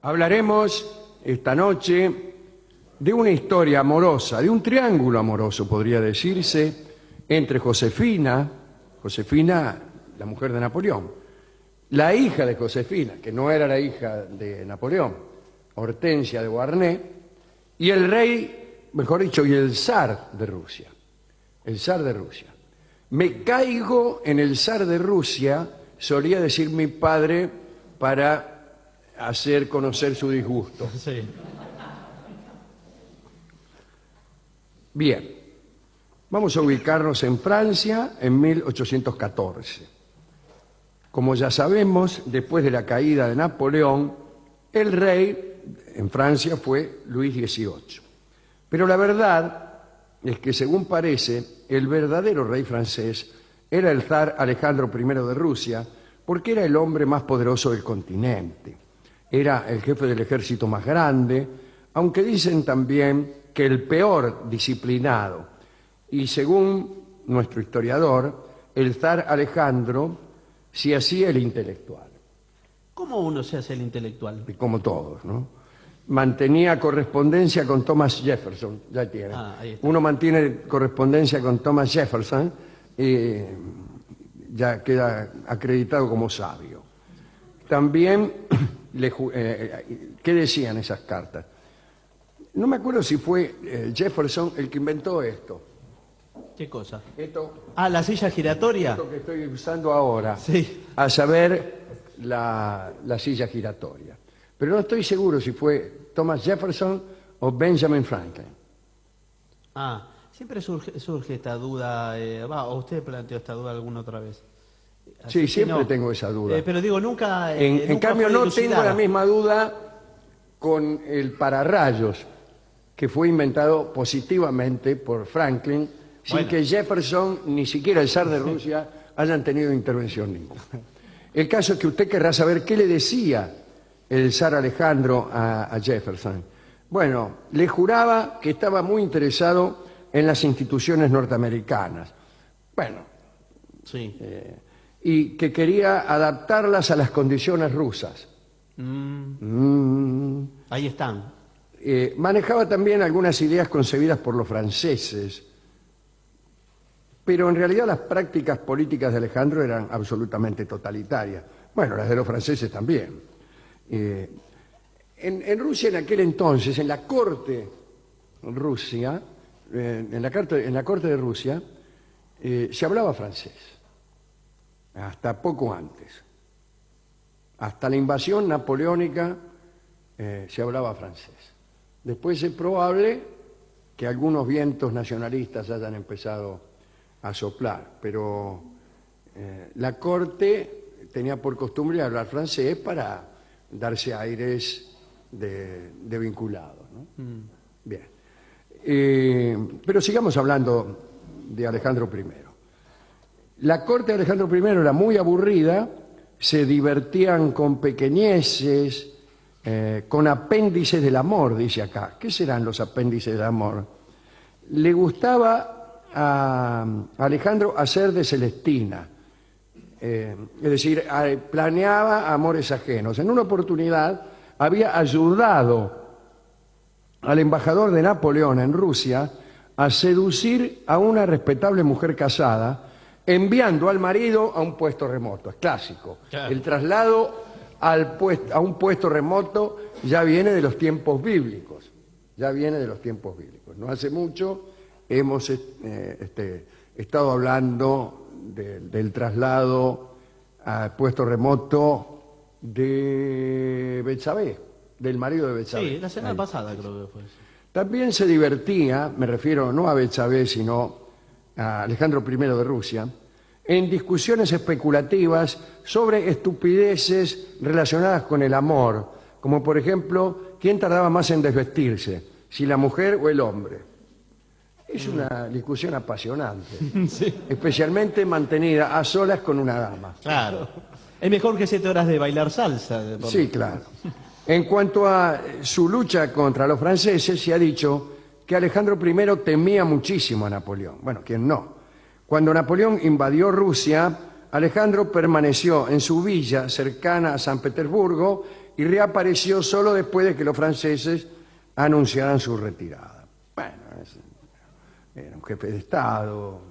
Hablaremos esta noche de una historia amorosa, de un triángulo amoroso, podría decirse, entre Josefina, la mujer de Napoleón, la hija de Josefina, que no era la hija de Napoleón, Hortensia de Beauharnais, y el rey, mejor dicho, y el zar de Rusia. El zar de Rusia. Me caigo en el zar de Rusia, solía decir mi padre, para hacer conocer su disgusto. Sí. Bien, vamos a ubicarnos en Francia en 1814. Como ya sabemos, después de la caída de Napoleón, el rey en Francia fue Luis XVIII. Pero la verdad es que, según parece, el verdadero rey francés era el zar Alejandro I de Rusia, porque era el hombre más poderoso del continente. Era el jefe del ejército más grande, aunque dicen también que el peor disciplinado. Y según nuestro historiador, el zar Alejandro se hacía el intelectual. ¿Cómo uno se hace el intelectual? Y como todos, ¿no? Mantenía correspondencia con Thomas Jefferson, ya tiene. Ahí está. Uno mantiene correspondencia con Thomas Jefferson y ya queda acreditado como sabio. También, ¿qué decían esas cartas? No me acuerdo si fue Jefferson el que inventó esto. ¿Qué cosa? Esto La silla giratoria. que estoy usando ahora, Sí. a saber, la silla giratoria. Pero no estoy seguro si fue Thomas Jefferson o Benjamin Franklin. Siempre surge esta duda. ¿O usted planteó esta duda alguna otra vez? Así Sí, que siempre no. tengo esa duda. Pero digo, nunca. En nunca cambio, fue no dilucidada. tengo la misma duda con el pararrayos, que fue inventado positivamente por Franklin, sin Bueno. que Jefferson ni siquiera el zar de Rusia hayan tenido intervención ninguna. El caso es que usted querrá saber qué le decía el zar Alejandro a Jefferson. Bueno, le juraba que estaba muy interesado en las instituciones norteamericanas. Bueno, Sí. y que quería adaptarlas a las condiciones rusas. Ahí están. Manejaba también algunas ideas concebidas por los franceses, pero en realidad las prácticas políticas de Alejandro eran absolutamente totalitarias. Bueno, las de los franceses también. En Rusia en aquel entonces, en la corte Rusia, en la corte de Rusia, se hablaba francés, hasta poco antes. Hasta la invasión napoleónica se hablaba francés. Después es probable que algunos vientos nacionalistas hayan empezado a soplar, pero la corte tenía por costumbre hablar francés para darse aires de vinculado, ¿no? Bien. Pero sigamos hablando de Alejandro I. La corte de Alejandro I era muy aburrida, se divertían con pequeñeces, con apéndices del amor, dice acá. ¿Qué serán los apéndices del amor? Le gustaba a Alejandro hacer de Celestina, es decir, planeaba amores ajenos. En una oportunidad había ayudado al embajador de Napoleón en Rusia a seducir a una respetable mujer casada, enviando al marido a un puesto remoto. Es clásico. Claro. El traslado a un puesto remoto ya viene de los tiempos bíblicos. Ya viene de los tiempos bíblicos. No hace mucho hemos estado hablando del traslado al puesto remoto de Betsabé, del marido de Betsabé. Sí, la semana pasada creo que fue. También se divertía, me refiero no a Betsabé, sino a Alejandro I de Rusia, en discusiones especulativas sobre estupideces relacionadas con el amor, como por ejemplo, ¿quién tardaba más en desvestirse, si la mujer o el hombre? Es una discusión apasionante, Sí. especialmente mantenida a solas con una dama. Claro. Es mejor que 7 horas de bailar salsa. Sí, claro. En cuanto a su lucha contra los franceses, se ha dicho que Alejandro I temía muchísimo a Napoleón. Bueno, ¿quién no? Cuando Napoleón invadió Rusia, Alejandro permaneció en su villa cercana a San Petersburgo y reapareció solo después de que los franceses anunciaran su retirada. Bueno, era un jefe de Estado.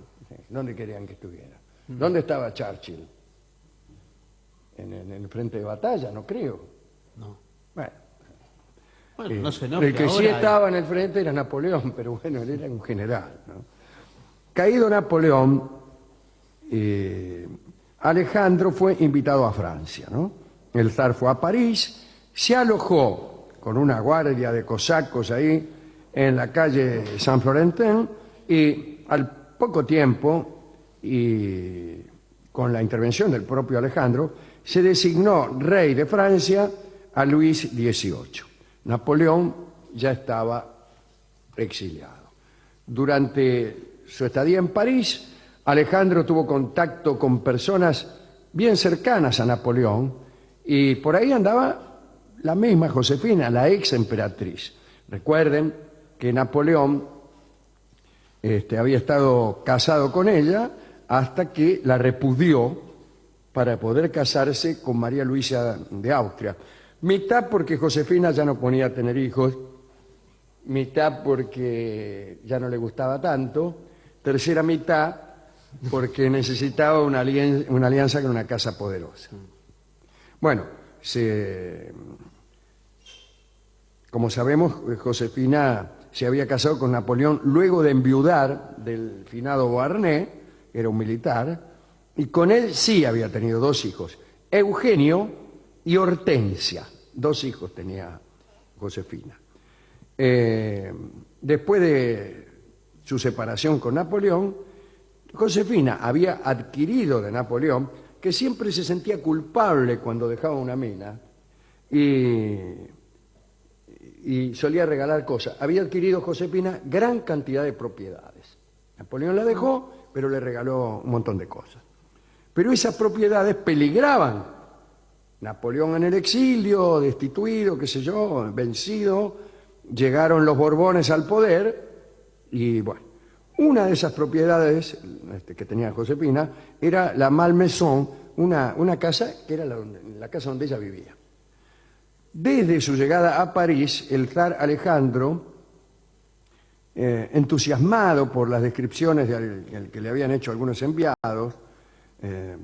¿Dónde querían que estuviera? ¿Dónde estaba Churchill? ¿En el frente de batalla? No creo. No. Bueno, Bueno, no se enoje, el que sí ahora estaba en el frente era Napoleón, pero bueno, él era un general, ¿no? Caído Napoleón, Alejandro fue invitado a Francia, ¿no? El zar fue a París, se alojó con una guardia de cosacos ahí en la calle Saint-Florentin y al poco tiempo, y con la intervención del propio Alejandro, se designó rey de Francia a Luis XVIII. Napoleón ya estaba exiliado. Durante su estadía en París, Alejandro tuvo contacto con personas bien cercanas a Napoleón y por ahí andaba la misma Josefina, la ex emperatriz. Recuerden que Napoleón había estado casado con ella hasta que la repudió para poder casarse con María Luisa de Austria. Mitad porque Josefina ya no podía tener hijos, mitad porque ya no le gustaba tanto, tercera mitad porque necesitaba una alianza con una casa poderosa. Bueno, como sabemos, Josefina se había casado con Napoleón luego de enviudar del finado Beauharnais, era un militar, y con él sí había tenido dos hijos, Eugenio y Hortensia. Dos hijos tenía Josefina. Después de su separación con Napoleón, Josefina había adquirido de Napoleón, que siempre se sentía culpable cuando dejaba una mina y solía regalar cosas. Había adquirido Josefina gran cantidad de propiedades. Napoleón la dejó, pero le regaló un montón de cosas. Pero esas propiedades peligraban. Napoleón en el exilio, destituido, qué sé yo, vencido, llegaron los Borbones al poder y bueno, una de esas propiedades que tenía Josefina era la Malmaison, una casa que era la casa donde ella vivía. Desde su llegada a París, el zar Alejandro, entusiasmado por las descripciones que le habían hecho algunos enviados,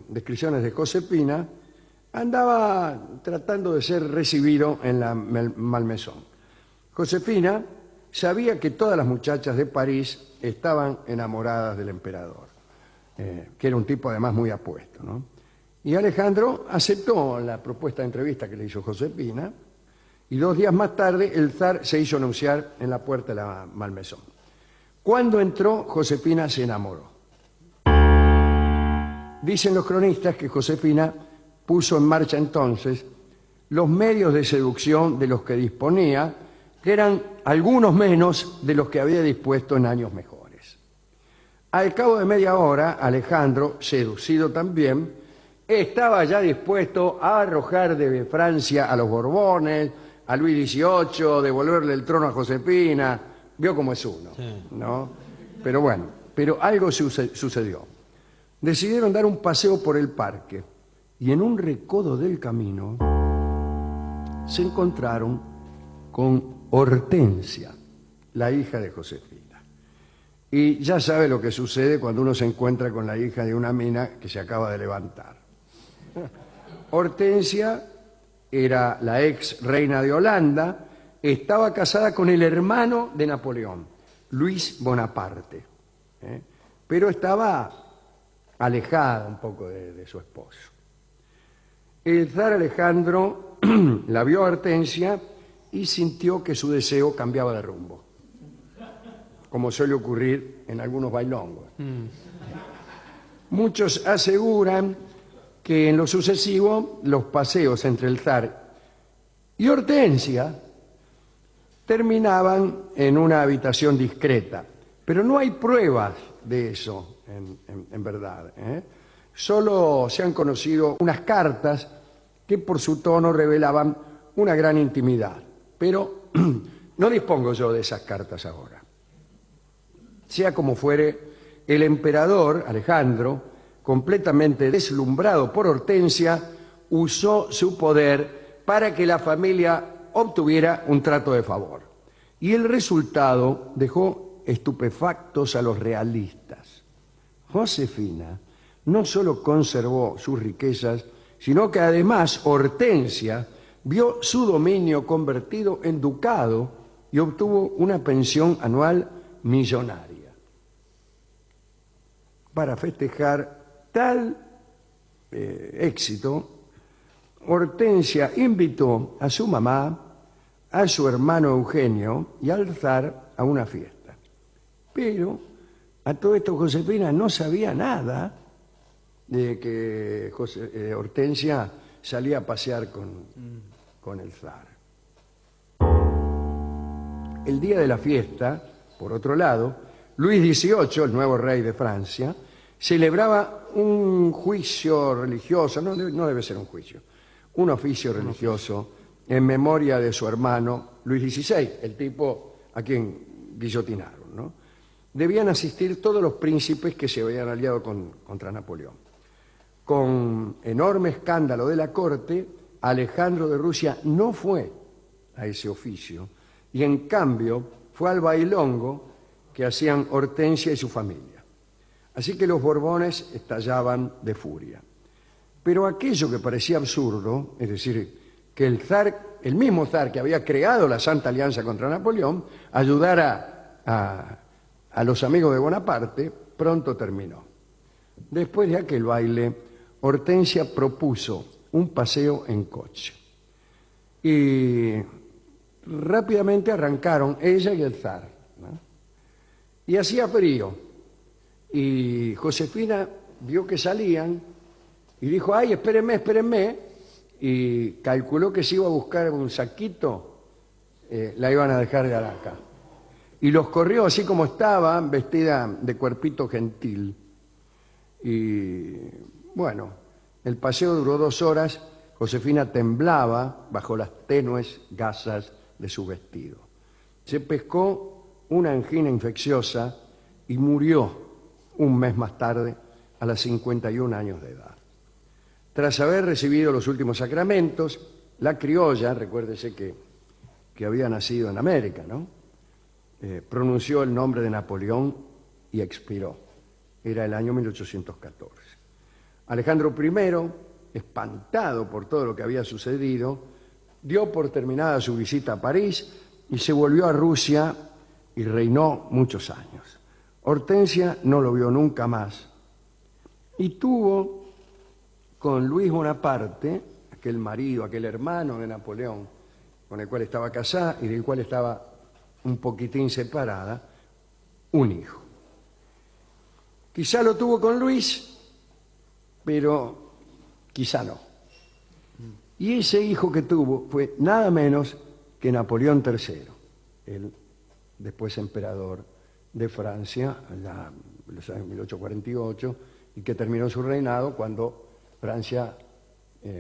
descripciones de Josefina, andaba tratando de ser recibido en la Malmaison. Josefina sabía que todas las muchachas de París estaban enamoradas del emperador, que era un tipo además muy apuesto, ¿no? Y Alejandro aceptó la propuesta de entrevista que le hizo Josefina y 2 días más tarde el zar se hizo anunciar en la puerta de la Malmaison. Cuando entró, Josefina se enamoró. Dicen los cronistas que Josefina puso en marcha entonces los medios de seducción de los que disponía, que eran algunos menos de los que había dispuesto en años mejores. Al cabo de media hora, Alejandro, seducido también, estaba ya dispuesto a arrojar de Francia a los Borbones, a Luis XVIII, devolverle el trono a Josefina. Vio cómo es uno, ¿no? Pero bueno, algo sucedió. Decidieron dar un paseo por el parque y en un recodo del camino se encontraron con Hortensia, la hija de Josefina. Y ya sabe lo que sucede cuando uno se encuentra con la hija de una mina que se acaba de levantar. Hortensia era la ex reina de Holanda, estaba casada con el hermano de Napoleón, Luis Bonaparte, pero estaba alejada un poco de su esposo. El zar Alejandro la vio a Hortensia y sintió que su deseo cambiaba de rumbo, como suele ocurrir en algunos bailongos. Muchos aseguran que en lo sucesivo los paseos entre el zar y Hortensia terminaban en una habitación discreta, pero no hay pruebas de eso en verdad. Solo se han conocido unas cartas que por su tono revelaban una gran intimidad, pero no dispongo yo de esas cartas ahora. Sea como fuere, el emperador Alejandro, completamente deslumbrado por Hortensia, usó su poder para que la familia obtuviera un trato de favor. Y el resultado dejó estupefactos a los realistas. Josefina no solo conservó sus riquezas, sino que además Hortensia vio su dominio convertido en ducado y obtuvo una pensión anual millonaria. Para festejar tal éxito, Hortensia invitó a su mamá, a su hermano Eugenio y al zar a una fiesta. Pero a todo esto Josefina no sabía nada de que Hortensia salía a pasear con el zar. El día de la fiesta, por otro lado, Luis XVIII, el nuevo rey de Francia, celebraba un juicio religioso, no debe ser un juicio, un oficio religioso en memoria de su hermano Luis XVI, el tipo a quien guillotinaron, ¿no? Debían asistir todos los príncipes que se habían aliado contra Napoleón. Con enorme escándalo de la corte, Alejandro de Rusia no fue a ese oficio y en cambio fue al bailongo que hacían Hortensia y su familia. Así que los Borbones estallaban de furia. Pero aquello que parecía absurdo, es decir, que el mismo zar que había creado la Santa Alianza contra Napoleón, ayudara a los amigos de Bonaparte, pronto terminó. Después de aquel baile, Hortensia propuso un paseo en coche. Y rápidamente arrancaron ella y el zar, ¿no? Y hacía frío. Y Josefina vio que salían y dijo, ay, espérenme, espérenme. Y calculó que si iba a buscar un saquito, la iban a dejar de haraca. Y los corrió así como estaba, vestida de cuerpito gentil. Y bueno, el paseo duró 2 horas. Josefina temblaba bajo las tenues gasas de su vestido. Se pescó una angina infecciosa y murió un mes más tarde, a los 51 años de edad. Tras haber recibido los últimos sacramentos, la criolla, recuérdese que había nacido en América, ¿no? Pronunció el nombre de Napoleón y expiró. Era el año 1814. Alejandro I, espantado por todo lo que había sucedido, dio por terminada su visita a París y se volvió a Rusia y reinó muchos años. Hortensia no lo vio nunca más y tuvo con Luis Bonaparte, aquel marido, aquel hermano de Napoleón, con el cual estaba casada y del cual estaba un poquitín separada, un hijo. Quizá lo tuvo con Luis, pero quizá no. Y ese hijo que tuvo fue nada menos que Napoleón III, el después emperador de Francia, en los años 1848, y que terminó su reinado cuando Francia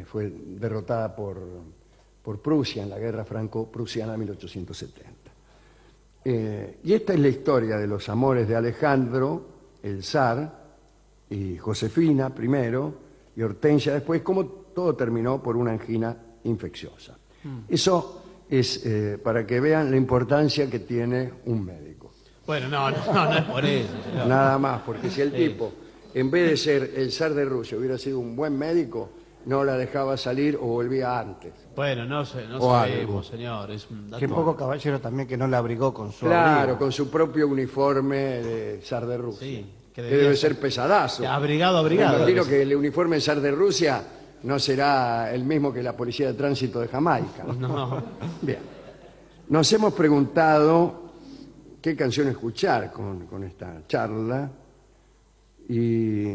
fue derrotada por Prusia en la guerra franco-prusiana de 1870. Y esta es la historia de los amores de Alejandro, el zar, y Josefina primero, y Hortensia después, como todo terminó por una angina infecciosa. Eso es para que vean la importancia que tiene un médico. Bueno, no es por eso. Señor. Nada más, porque si el tipo, en vez de ser el zar de Rusia, hubiera sido un buen médico, no la dejaba salir o volvía antes. Bueno, no algo. sabemos, señor. Es un dato. Qué poco caballero también que no la abrigó con su Claro, abrigo. con su propio uniforme de zar de Rusia. Sí, que debe ser pesadazo. Abrigado. Me imagino que el uniforme zar de Rusia no será el mismo que la policía de tránsito de Jamaica. No. Bien. Nos hemos preguntado qué canción escuchar con esta charla y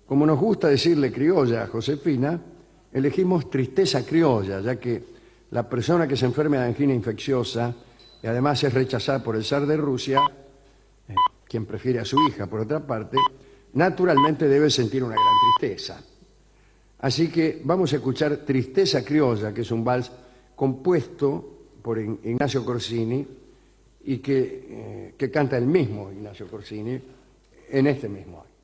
como nos gusta decirle criolla a Josefina, elegimos Tristeza Criolla, ya que la persona que se enferma de angina infecciosa y además es rechazada por el zar de Rusia, quien prefiere a su hija por otra parte, naturalmente debe sentir una gran tristeza. Así que vamos a escuchar Tristeza Criolla, que es un vals compuesto por Ignacio Corsini y que canta el mismo Ignacio Corsini en este mismo año.